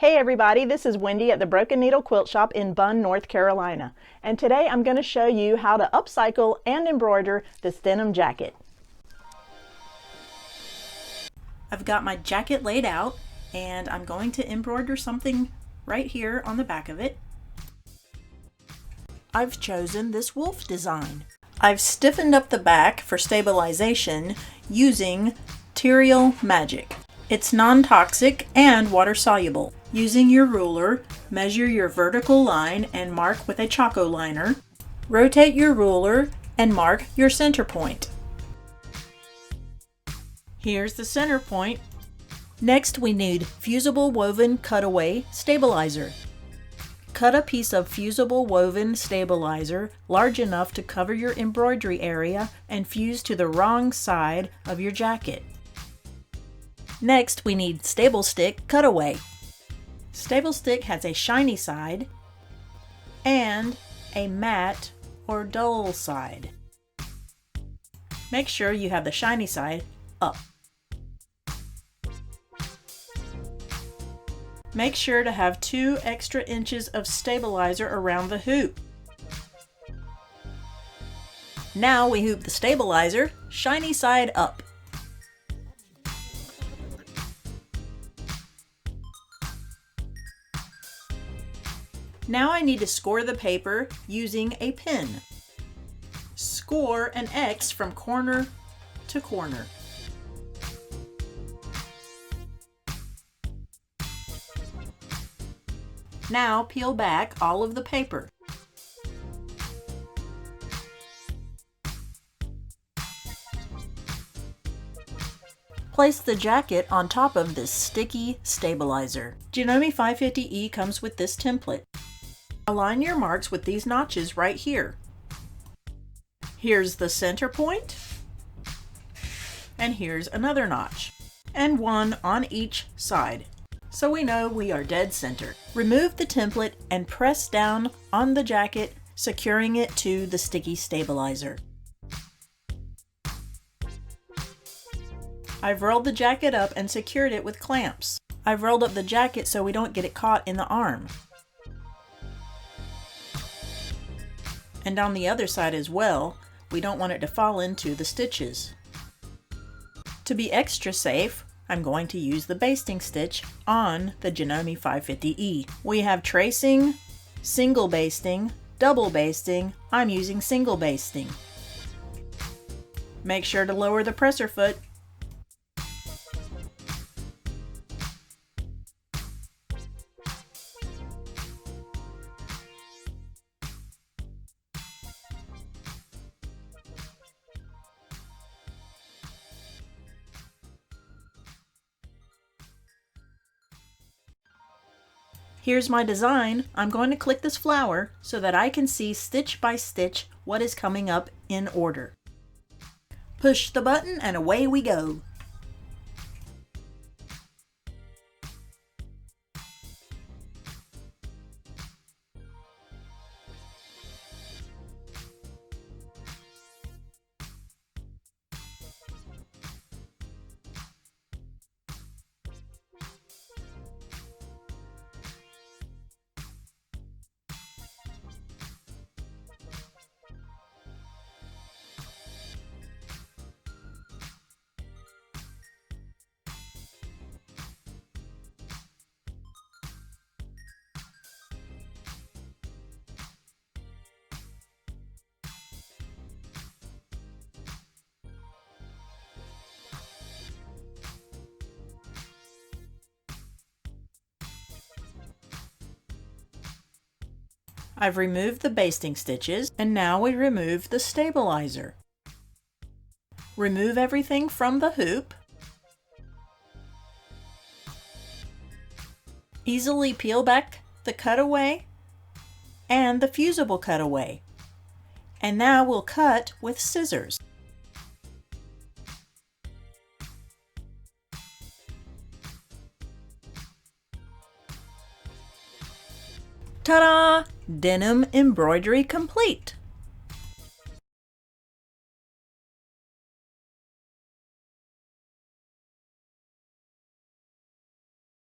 Hey everybody, this is Wendy at the Broken Needle Quilt Shop in Bunn, North Carolina. And today I'm going to show you how to upcycle and embroider this denim jacket. I've got my jacket laid out and I'm going to embroider something right here on the back of it. I've chosen this wolf design. I've stiffened up the back for stabilization using Material Magic. It's non-toxic and water-soluble. Using your ruler, measure your vertical line and mark with a Choco liner. Rotate your ruler and mark your center point. Here's the center point. Next we need fusible woven cutaway stabilizer. Cut a piece of fusible woven stabilizer large enough to cover your embroidery area and fuse to the wrong side of your jacket. Next, we need Stable Stick Cutaway. Stable Stick has a shiny side and a matte or dull side. Make sure you have the shiny side up. Make sure to have 2 extra inches of stabilizer around the hoop. Now we hoop the stabilizer shiny side up. Now I need to score the paper using a pin. Score an X from corner to corner. Now peel back all of the paper. Place the jacket on top of this sticky stabilizer. Janome 550E comes with this template. Align your marks with these notches right here. Here's the center point, and here's another notch, and one on each side, so we know we are dead center. Remove the template and press down on the jacket, securing it to the sticky stabilizer. I've rolled the jacket up and secured it with clamps. I've rolled up the jacket so we don't get it caught in the arm. And on the other side as well, we don't want it to fall into the stitches. To be extra safe, I'm going to use the basting stitch on the Janome 550E. We have tracing, single basting, double basting. I'm using single basting. Make sure to lower the presser foot. Here's my design. I'm going to click this flower so that I can see stitch by stitch what is coming up in order. Push the button and away we go. I've removed the basting stitches, and now we remove the stabilizer. Remove everything from the hoop. Easily peel back the cutaway and the fusible cutaway. And now we'll cut with scissors. Ta-da! Denim embroidery complete!